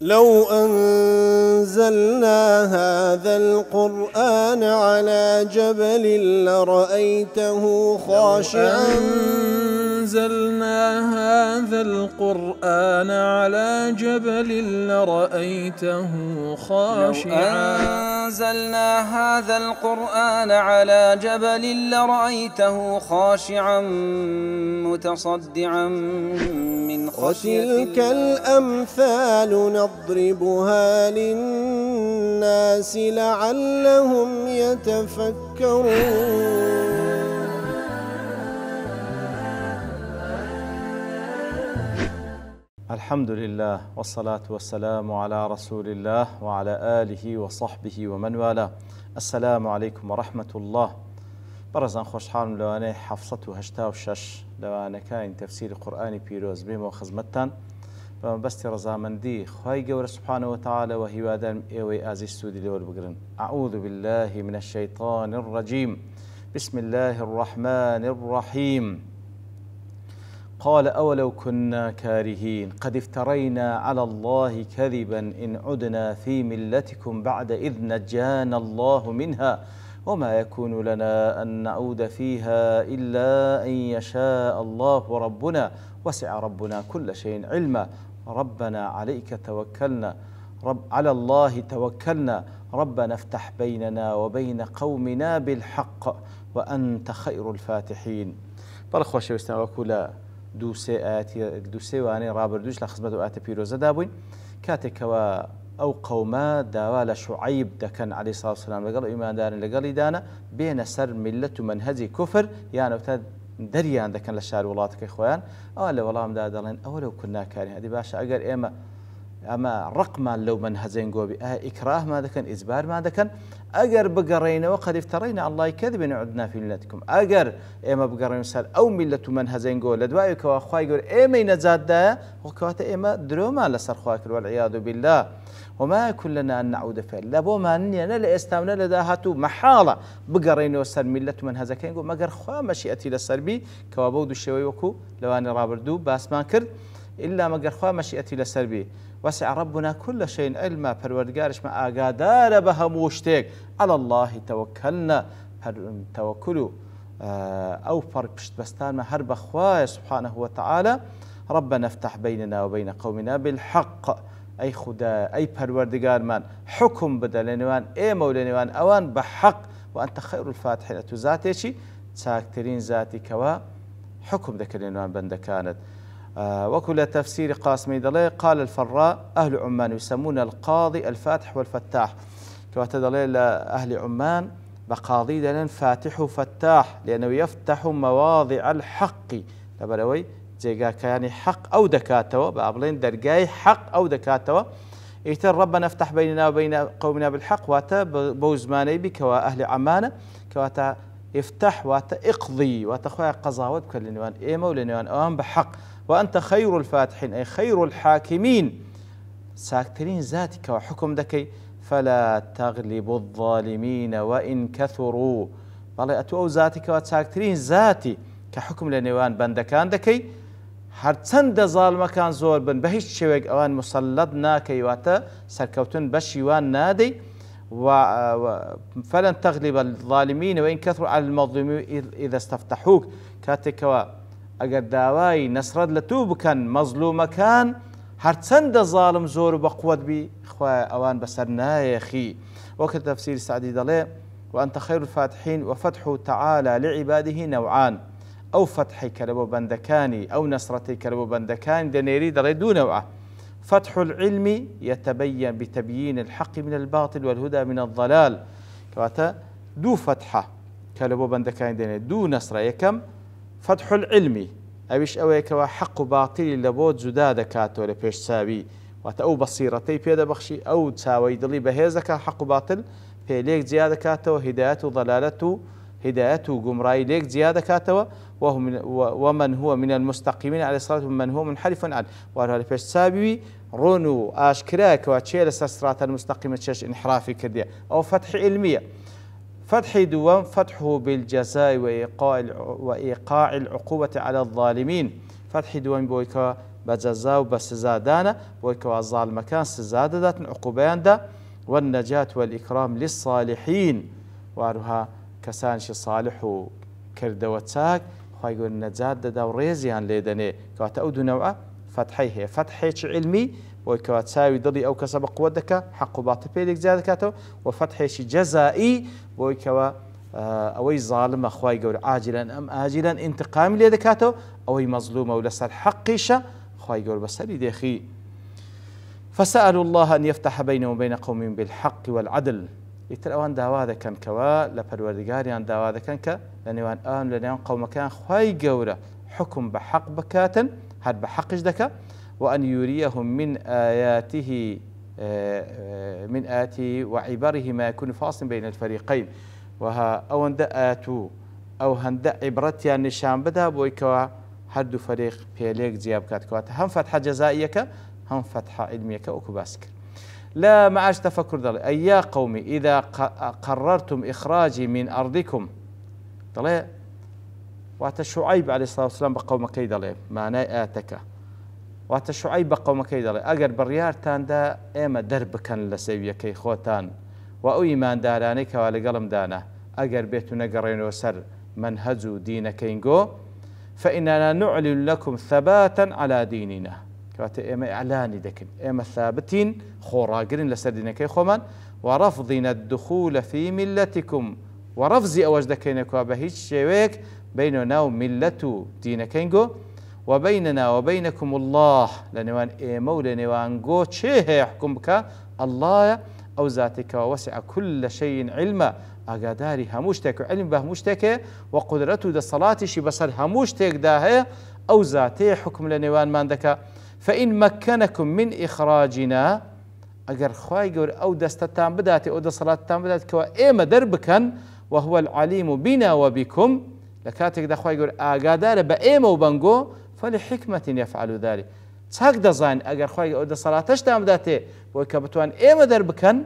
لو أنزلنا هذا القرآن على جبل لرأيته خاشعا أنزلنا هذا القرآن على جبل لرأيته خاشعا أنزلنا هذا القرآن على جبل لرأيته خاشعا متصدعا من خشية الله. وتلك الأمثال نضربها للناس لعلهم يتفكرون. الحمد لله والصلاة والسلام على رسول الله وعلى آله وصحبه ومن والاه. السلام عليكم ورحمة الله. برزان خوشحالم لوانه 786 لوانه كاين تفسير قرآني بيروز بيمو خزمتان بمبستی رضامندی خواهی گەورە سبحانه وتعالى وهیوادارم ئێوەی ئازیز سوودی لێوە بگرن. أعوذ بالله من الشيطان الرجيم. بسم الله الرحمن الرحيم. قال أولو كنا كارهين قد افترينا على الله كذبا إن عدنا في ملتكم بعد إذ نجانا الله منها وما يكون لنا أن نعود فيها إلا أن يشاء الله ربنا وسع ربنا كل شيء علما ربنا عليك توكلنا على الله توكلنا ربنا افتح بيننا وبين قومنا بالحق وأنت خير الفاتحين. بەڵێ خۆشەویستان وەکو لە دووسێ وانەی ڕابردووش لە خزمەت و ئاتە پیرۆزەدا بووین کاتێکەوە ئەو قەومە داوا لە شوعەیب دەکەن عەلەیهی سەڵاتو وسەلام لەگەڵ ئیماندارن لەگەڵیدانە بێنە سەر میلەت و مەنهەجی کوفر یانەوتە دەریان دەکەن لە شار وڵاتەکەی خۆیان ئەوە لە وەڵامدا دەڵێن ئەوە لەو کوناکاری هەدی باشە ئەگەر ئەمە ڕقمان لەو مەنهەجەین گۆبی ئیکراهمان دەکەن ئیجبارمان دەکەن ئەگەر بگەڕێینەوە قەد افتەڕەینا عەلە اللهی کەذبا إن عدنا في ملتكم ئەگەر ئێمە بگەڕێین سەر ئەو میلەت و مەنهەجەین گۆ لە دوایەوە خوای گەورە ئێمەی نەجاتدایە وەکەواتە ئێمە درۆمان لەسەر خوا کرد والعیاذ بالله وما يكون لنا أن نعود فيه لبومان نينا لإستامنا لداهاتو محالة بقرين وسر ملة من هذا كين يقول مقر خوا مشيئتي للسربي كوابود الشوي وكو لواني رابردو باس ما كرد إلا مقر خوا مشيئتي للسربي وسع ربنا كل شيء علما فالوردقارش ما أقادار بها موشتيك على الله توكلنا توكلوا أو فرق بشت بستان ما هرب خوا سبحانه وتعالى ربنا افتح بيننا وبين قومنا بالحق أي خدا أي پروردگار من حكم بدلنوان أي مولنوان أوان بحق وأنت خير الفاتحين أتوزاتي شي تاكترين ذاتي كوا حكم ذكرنوان بند كانت وكل تفسير قاسمي دلي قال الفراء أهل عمان يسمون القاضي الفاتح والفتاح كوا تدلي لأهل عمان بقاضي دلن فاتح وفتاح لأنه يفتح مواضع الحق لبروي جيغا كياني حق أو دكاتوا بابلين درجاي حق أو دكاتوا يتر ربنا افتح بيننا وبين قومنا بالحق واتا بوزماني بك وأهل عمانة كواتا افتح واتا اقضي واتا خويا قضاوت بكلنوان ايما ولنوان اوان بحق وأنت خير الفاتحين أي خير الحاكمين ساكترين ذاتك وحكم دكي فلا تغلب الظالمين وإن كثروا والله أتو ذاتك وتساكترين ذاتي كحكم لنوان بندكان دكي هەرچەندە زاڵمەکان زۆر بن بە هیچ شێوەیەک ئەوان مسەلەت ناکەیواتە سەرکەوتن بەشیوان نادەی فلن تغلب الظالمين وإن كثروا على المظلومين إذا استفتحوك کاتێکەوە ئەگەر داوای نەسرەت لە تو بکەن مەزلومەکان هەرچەندە زاڵم زۆر و بەقووەت بی خوایە ئەوان بەسەر نایەخی وەکە تەفسیر سعدی دەڵێ وأنت خير الفاتحين وفتح تعالى لعباده نوعان أو فتحي كلبو بندكاني أو نصرتي كلبو بندكاني دنيري دلي دو نوعه فتح العلم يتبين بتبيين الحق من الباطل والهدى من الضلال كواتا دو فتحة كلبو بندكاني دنيري دو نصر يكم فتح العلم أبيش أويكوا حق باطل لبود زداد كاتو لبيش سابي واتا أو بصيرتي بيدا بخشي أو تساوي دلي بهيزك حق باطل بيليك زيادة كاتو هدايته ضلالته هدايته قمراي ليك زيادة كاتوا ومن هو من المستقيمين على الصراط ومن هو منحرف عنه وهذا فيش سابي رونو آشكراك واتشيل الصراط المستقيم تشش انحرافي كرديا أو فتح علمية فتح دوام فتحه بالجزاء وإيقاع العقوبة على الظالمين فتح دوام بويكا بجزاء وبسزادانا وكوازال مكان سزادات عقوبان دا والنجاة والإكرام للصالحين وارها كسانش صالح كردوتساك خواهي يقول النجاة دا وريزيان ليدني كواتا أودو نوعا فتحيه فتحيش علمي وكواتساوي ضلي أو كسب قوتك حق باطل بيلك زادكاته وفتحيش جزائي وكوا أوي ظالم أخواي يقول عاجلا أم آجلا انتقام ليدكاته أوي مظلومة ولسر حقيشة أخواي يقول بسري ديخي فسألوا الله أن يفتح بينهم وبين قوم بالحق والعدل يتلوان داواذا كان كوا لبروردگاريان داواذا كان ك لنوان لنوان قوم كان أخواي يقول حكم بحق بكاتا هاد بحقش دكا وأن يريهم من آياته وعبره ما يكون فاصل بين الفريقين وها أو هند آتو أو هند عبرتي النشان بدا بويكوا هردو فريق بيليك زياب كاتكوات هم فتحة جزائيك هم فتحة علميك وكباسك لا معاش تفكر ذلك أي يا قومي إذا قررتم إخراجي من أرضكم ضلي واتشعيب عليه الصلاة والسلام بقوم كيدلي معناه آتك واتشعيب بقوم كيدلي أجر بريار تاندا إما درب كان لسوية كي خوتان وأيمان داراني كوالي قلم دانا أجر بيتنا قرين وسر منهجوا دين كينجو فإننا نعلن لكم ثباتا على ديننا كوات إما إعلاني دكن إما ثابتين خوراقرين لسر دينا كي خومان ورفضنا الدخول في ملتكم ورفضي أوجدكين كوابهيش شويك بيننا وملة دين كينجو وبيننا وبينكم الله لنوان مولى نوان جو شيء يحكم بك الله أو ذاتك ووسع كل شيء علما أقداري هموشتك علم به مشتك وقدرته دا صلاة شي بصر هموشتك داهي أو ذاتي حكم لنوان ماندك فإن مكنكم من إخراجنا أجر خواي قول أو دستتان بداتي أو دا صلاة تان بداتي كوا إيما دربكن وهو العليم بنا وبكم لكاتك دا خواي قول أقدار بإيما وبنقو فلحكمة يفعل ذلك تاك دزاين أجر خواي قول دا صلاة تشتان بداتي وكبتوان إيما دربكن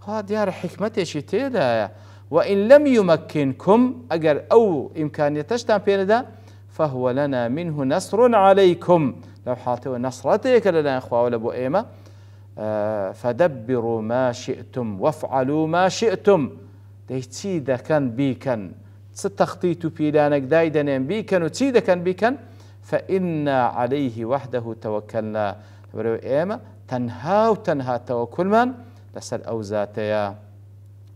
ها ديار حكمتي شتي دا وإن لم يمكنكم أجر أو إمكانية تشتان بيردا فهو لنا منه نصر عليكم لو حاطوا نصرتك لنا إخوة ولا بو إيما فدبروا ما شئتم وافعلوا ما شئتم ديتيدا كان بيكن ستخطيتوا بيلانك دايدا بيكن وتيدا كان بيكن فإنا عليه وحده توكلنا برو إيما تنهى توكل من لسر أوزاتيا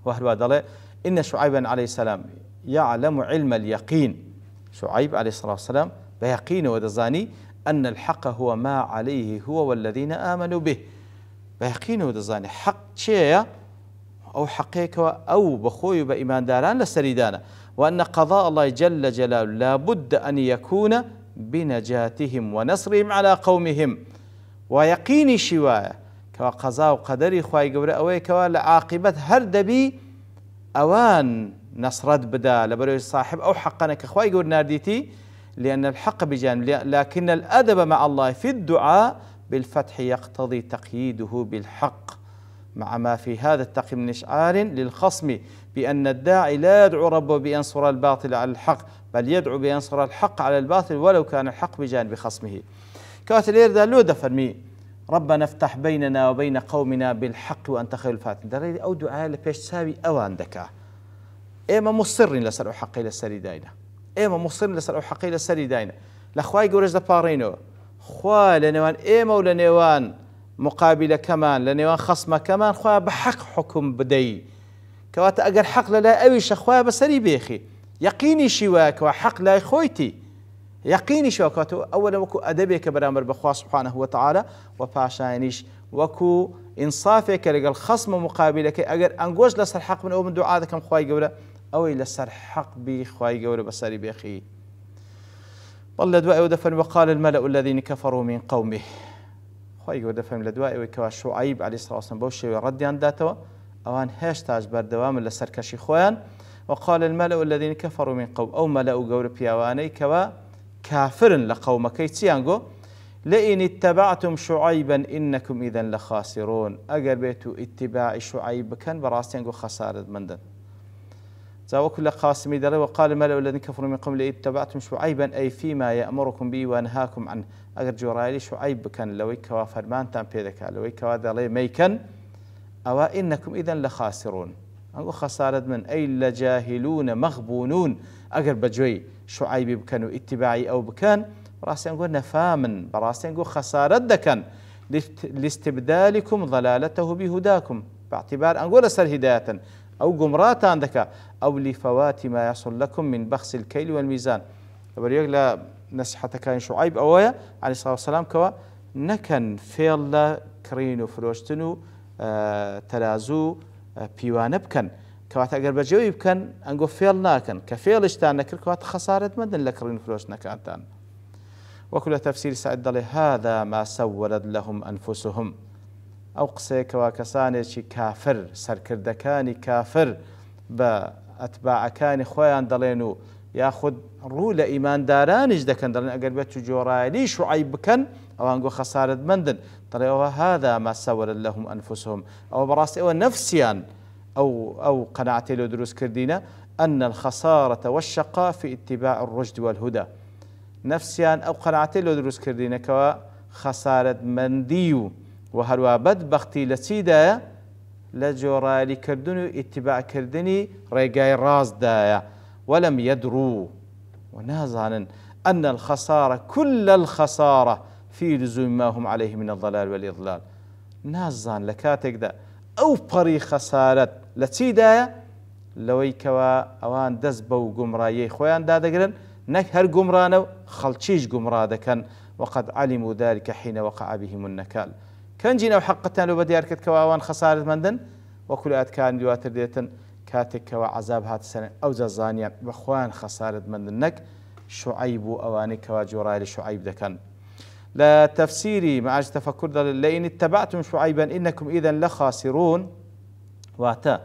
وهل ودله إن شعيبا عليه السلام يعلم علم اليقين شعيب عليه الصلاة والسلام بيقين ودزاني أن الحق هو ما عليه هو والذين آمنوا به بيقين ودزاني حق شيء أو حقيقة أو بخوي بإيمان داران لسريدانا وأن قضاء الله جل جلاله لا بد أن يكون بنجاتهم ونصرهم على قومهم ويقيني شواء كوا قضاء وقدري خواي قبر أوي كوا لعاقبة هردبي أوان نصرت بدا لبروي صاحب أو حقنا كخواي قبر نارديتي لأن الحق بجانب لكن الأدب مع الله في الدعاء بالفتح يقتضي تقييده بالحق مع ما في هذا التقي من إشعار للخصم بأن الداعي لا يدعو ربه بينصر الباطل على الحق بل يدعو بينصر الحق على الباطل ولو كان الحق بجانب خصمه كاتلير ذا لو دفرمي ربنا افتح بيننا وبين قومنا بالحق وأنت خير الفاتحين دليل أو دعاء لبيش ساوي أوان دكا إما مصرين لسرعوا حقي للسري داينا إما مصرين لسرعوا حقي للسري داينا لأخواي قورج دبارينو خوا لنوان إما ولنوان مقابلة كمان لنوان خصمة كمان خوا بحق حكم بدي كوات أجر حق لا أويش أخويا بسري بيخي يقيني شواك وحق لا خويتي يقيني شواك أولا وكو أدبك برامر بخوا سبحانه وتعالى وباشانيش وكو إنصافك لقى الخصم مقابلك أجر أنجوز لسر حق من أول دعاء كم خواي جورا أو لسر حق بي خواي جورا بسري بيخي ظل دواء ودفن وقال الملأ الذين كفروا من قومه خواي جورا دفن لدواء وكوا شعيب عليه الصلاة والسلام بوشي ورد عن داته أوان هاشتاج بردوام لسركشي خوان وقال الملأ الذين كفروا من قوم أو ملأ قول بيواني كوا كافر لقومك يتيانجو لئن اتبعتم شعيبا إنكم إذا لخاسرون أجر بيتو اتباع شعيب كان براستيانجو خسارة مندن وكل قاسمي دلي وقال الملأ الذين كفروا من قبل اتبعتم شعيبا أي فيما يأمركم به وأنهاكم عنه أجر جورالي شعيب كان لوي كوا فرمان تام بيدك لوي كوا دلي ميكن أو إنكم إذا لخاسرون أقول خسارة من أي لجاهلون مغبونون أجر بجوي شعيب بكانوا اتباعي أو بكان براسي نقول نفامن براسي نقول خسارة دكان لاستبدالكم ضلالته بهداكم باعتبار نقول سر هداية أو قمرات عندك أو لفوات ما يحصل لكم من بخس الكيل والميزان بريق لا نصيحتك كان شعيب أويا عليه الصلاة والسلام كوا نكن فيلا كرينو فروشتنو تلازو بيوان بكن كوات أجر بجوي بكن أنقول فيل ناكن كفيل اشتان نكر كوات خسارة مدن لكرين فلوس نكانتان وكل تفسير سعد له هذا ما سولت لهم أنفسهم أو قسي كواكساني كافر سركردكاني كافر بأتباع كاني خويان دلينو ياخذ رول إيمان دارانج دكن دلين أجر بتشو جوراي شعيب بكن أو أنقول خسارة مدن طلعوا هذا ما سولت لهم أنفسهم أو براسي أو نفسيا أو قناعتي لو دروس كردينا أن الخسارة والشقاء في اتباع الرشد والهدى نفسيا أو قناعتي لو دروس كردينا كوا خسارة منديو وهروا بدبختي لسيدا لجورالي كردنو اتباع كردني ريقاي راز دايا ولم يدروا ونازانا أن الخسارة كل الخسارة في لزوم ما هم عليه من الضلال والإضلال نازان لكاتك دا أو بري خسارة لتيدا لوي كوا أوان دزبو قمرايي خوان دادقرن نكهر قمرانو خلشيش قمرا كان وقد علموا ذلك حين وقع بهم النكال كان جينا وحقتنا لو بدي أركد كوا أوان خسارة مندن وكل كان جواتر ديتن كاتك كوا عذاب هات السنة أو زانيا بخوان خسارة مندنك شعيب أواني كوا جوراي لشعيب دكان لا تفسيري مع تفكر لئن اتبعتم شعيبا إنكم إذا لخاسرون واتا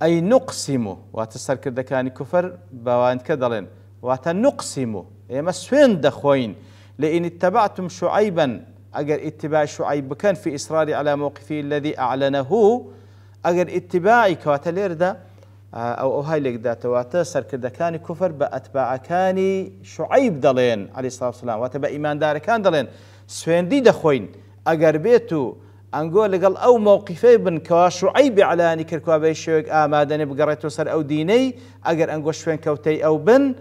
أي نقسم واتسركر دكاني كفر بوان كدلين واتا نقسم يما سوين دخوين لئن اتبعتم شعيبا أجر اتباع شعيب كان في إصراري على موقفه الذي أعلنه أجر اتباعي كواتا ليردا أو هاي لك داتا واتا سركر دكاني كفر بأتباع كاني شعيب دلين عليه الصلاة والسلام واتبا إيمان دار كان دلين سوين دي دخوين أجر بيتو أنقول لقال أو موقفي بن كوا شعيب علاني كركوا بيشوك آمادني بقريتو سر أو ديني أجر أنقول شوين كوتي أو بن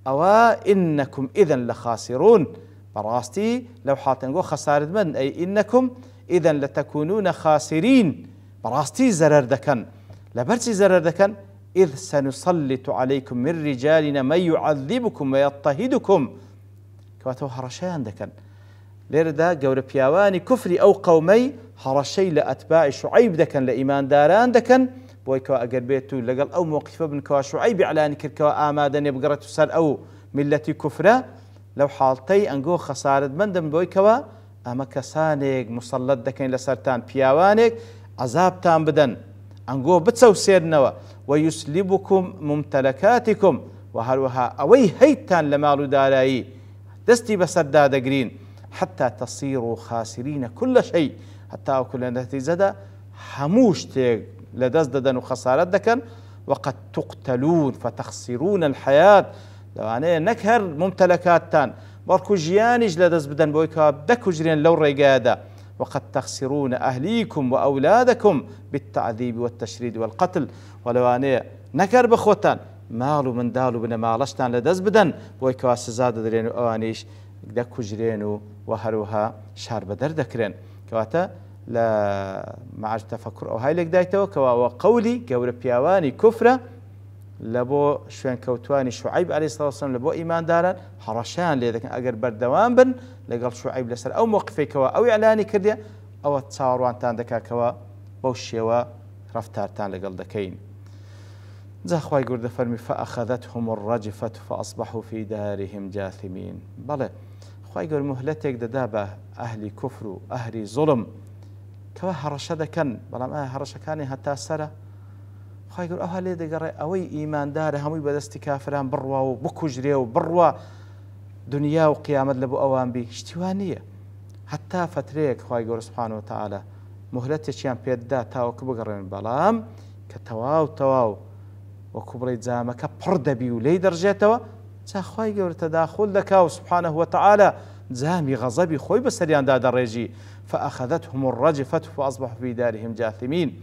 أو إنكم إذا لخاسرون براستي لو حاط نقول خسارة من أي إنكم إذا لتكونون خاسرين براستي زرر دكن لبرتي زرر دكن إذ سنسلط عليكم من رجالنا من يعذبكم ويضطهدكم كواتو هرشان دكن ليردا جور بياواني كفري أو قومي هرشي لأتباع شعيب دكن لإيمان داران دكن بويكوا أجر بيتو لقال أو موقف ابن كوا شعيب علاني كركوا آمادني بقرة سر أو ملتي كفرة لو حالتي أنجو خسارة مندم بويكوا أما كسانيك مسلط دكن لسرتان بياوانيك عذاب تام بدن أنجو بتسو سيرنوا ويسلبكم ممتلكاتكم وهروها أوي هيتان لمالو دالاي دستي بسردا دقرين حتى تصيروا خاسرين كل شيء حتى أكل نتيجة حموش تيك لدزددن وخسارة دكن وقد تقتلون فتخسرون الحياة لو أنا نكهر ممتلكات تان بركو جيانيج لدز بدن بويكا دكو جرين لو ريقادة وقد تخسرون أهليكم وأولادكم بالتعذيب والتشريد والقتل ولو أنا نكر بخوتان مالو من دالو بنا مالشتان لدز بدن بويكا سزاد درينو أوانيش دكو جرينو وهروها شار بدر دكرين كواتا لا مع التفكر أو هاي لك دايتو كوا وقولي قول بياواني كفرة لبو شوين كوتواني شعيب عليه الصلاة والسلام لبو إيمان دارا حرشان لذلك أقر بردوان بن لقال شعيب لسر أو موقفي كوا أو إعلاني كرديا أو تصاروان تان دكا كوا بوشيوا رفتار تان لقال دكين زاخواي قرد فرمي فأخذتهم الرجفة فأصبحوا في دارهم جاثمين بله خواي قول مهلتك دابا أهلي كفر أهلي ظلم كوا هرشة كان بلام هرشة كاني هتا سرة خواي يقول أهلي دقري أوي إيمان دار همي بدست كافران بروا وبكوجري وبروا دنيا وقيامة لبو أوان بي اشتوانية حتى فتريك خواي يقول سبحانه وتعالى مهلتك يان بيدا تاو كبقرين بلام كتواو تواو وكبري زامك بردبي ولي درجته تاخوي جور تداخل لك سبحانه وتعالى زامي غضبي خوي بسريان داد الرجي فأخذتهم الرجفة فأصبحوا في دارهم جاثمين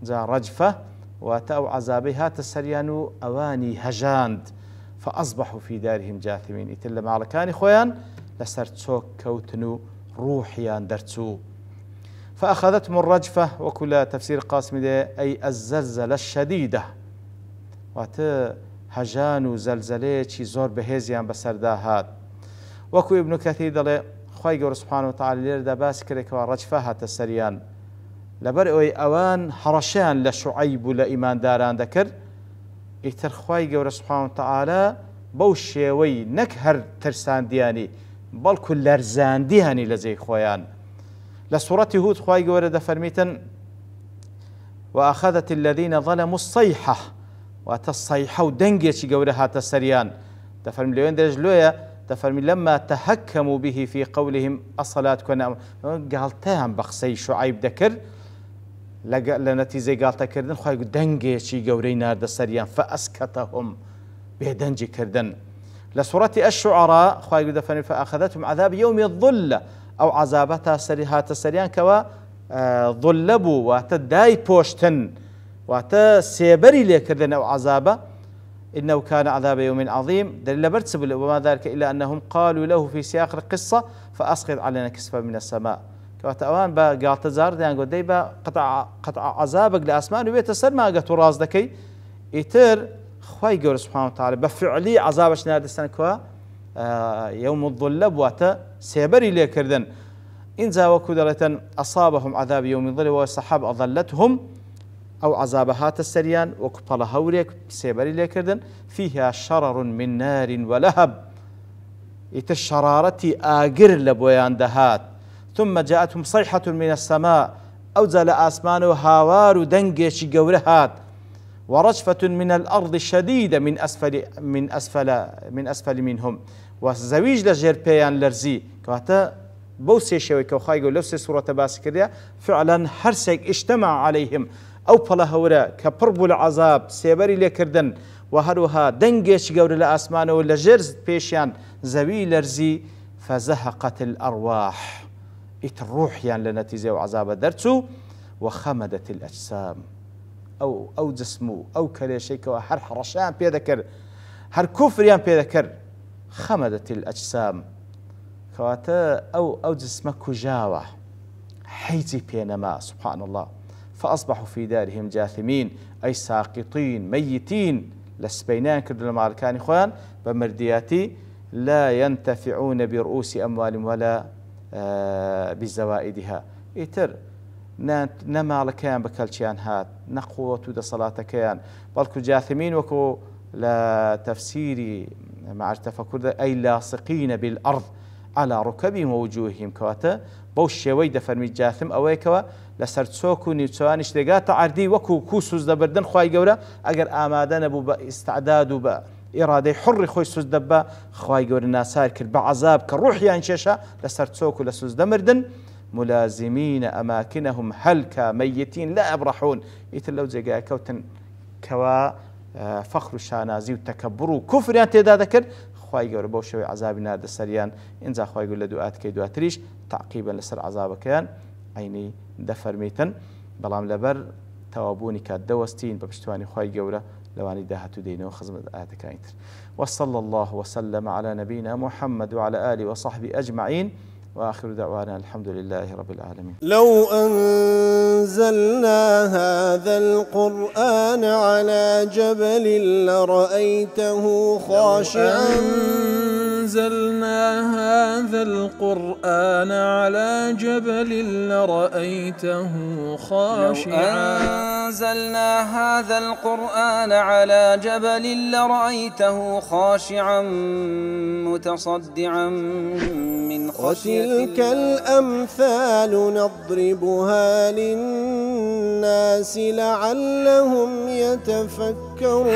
جا رجفة واتأوا عذابها تسريان أواني هجاند فأصبحوا في دارهم جاثمين يتل معلكاني خويان لسرتسوك كوتنو روحيان درتسو فأخذتهم الرجفة وكل تفسير قاسم أي الزلزلة الشديدة وات هجان وزلزلة شي زور بهزيان بسرداهات وكو ابن كثير دلي خوي جور سبحانه وتعالى لير داباس كريك ورجفة هات السريان لبرئوي أوان حرشان لشعيب لإيمان داران ذكر إتر خوي جور سبحانه وتعالى بوشيوي نكهر ترسان دياني بل كل لرزان دياني لزي خويان لسورة هود خوي جور دفرميتن وأخذت الذين ظلموا الصيحة وتصيحة ودنجي شي جور هات السريان دفرم لوين درجلويا تفرمي لما تهكموا به في قولهم الصلاة كنا قالتهم بخسي شعيب ذكر لنتيجة قالت كردن خوي دنجي شي جوري نار السريان فأسكتهم بهدنجي كردن لسورة الشعراء خوي دفرمي فأخذتهم عذاب يوم الظل أو عذابتها سريهات السريان كوا ظلبوا وتداي بوشتن وتسيبري لكردن أو عذابه إنه كان عذاب يوم عظيم دليل برتسب وما ذلك إلا أنهم قالوا له في سياق القصة فأسقط علينا كسفا من السماء كواتوان با قالت زار ديان قد ديبا قطع عذابك لأسمان وبيت السلمى قطو راز دكي إتر خوي قول سبحانه وتعالى بفعلي عذابش نادي السنة كوا يوم الظلب واتا سيبري لي كردن إن زاوكو كدرة أصابهم عذاب يوم الظل والسحاب أظلتهم أو عذابهات السريان وكبل هوريك سيبري ليكردن فيها شرر من نار ولهب الشرارة آقر لبويان دهات ثم جاءتهم صيحة من السماء أوزل آسمان هاوار دنجيش قورهات ورجفة من الأرض شديدة من أسفل منهم وزويج لجير بيان لرزي كواتا بوسي شوي كوخاي يقول لوسي سورة باسكريا فعلا هرسك اجتمع عليهم أو بلا هورا كبربو العذاب سيبري لكردن وهروها دنجيش قور الأسمان ولا جرز بيشيان زوي لرزي فزهقت الأرواح الروح يعني لنتيجة وعذاب درتو وخمدت الأجسام أو جسمو أو كليشيك وهر حرشان بيذكر هر كفريان بيذكر خمدت الأجسام كواتا أو جسمك جاوة حيزي بينما سبحان الله فأصبحوا في دارهم جاثمين أي ساقطين ميتين لسبينان كدل مالكان خوان بمردياتي لا ينتفعون برؤوس أموالهم ولا بزوائدها إتر نمالكان بكالشيان هات نقوة دا صلاة كيان بلكو جاثمين وكو لا تفسيري مع التفكر أي لاصقين بالأرض على ركبهم ووجوههم كواتا بوشي ويدا فرمي جاثم أويكوا لسرتسوكو نيوتوانيش دقات عردي وكو كوسوز دبردن خواهي قولا اگر آمادان ابو باستعداد وبا إرادة حر خوي سوز دبا خواهي قولا ناسار كر بعذاب كروح ينشيشا لسرتسوكو لسوز دمردن ملازمين أماكنهم هلكا ميتين لا يبرحون يتلو زيقا كوتن كوا فخر الشانازي وتكبروا كفر يعني تيدا ذكر خواهي قولا بوشوي عذاب نار السريان إنزا خواهي قولا دوات كي دواتريش تعقيبا لسر عذابك كان عيني دفرميتن بلام لبر توابوني كالدوستين ببشتواني خواهي قولا لواني داهتو دينو وخزمت آياتك عينتر وصلى الله وسلم على نبينا محمد وعلى آله وصحبه أجمعين وآخر دعوانا الحمد لله رب العالمين. لو أنزلنا هذا القرآن على جبل لرأيته خاشعا أنزلنا هذا القرآن على جبل لرأيته خاشعا أنزلنا هذا القرآن على جبل لرأيته خاشعا متصدعا من خشية وتلك الأمثال نضربها للناس لعلهم يتفكرون.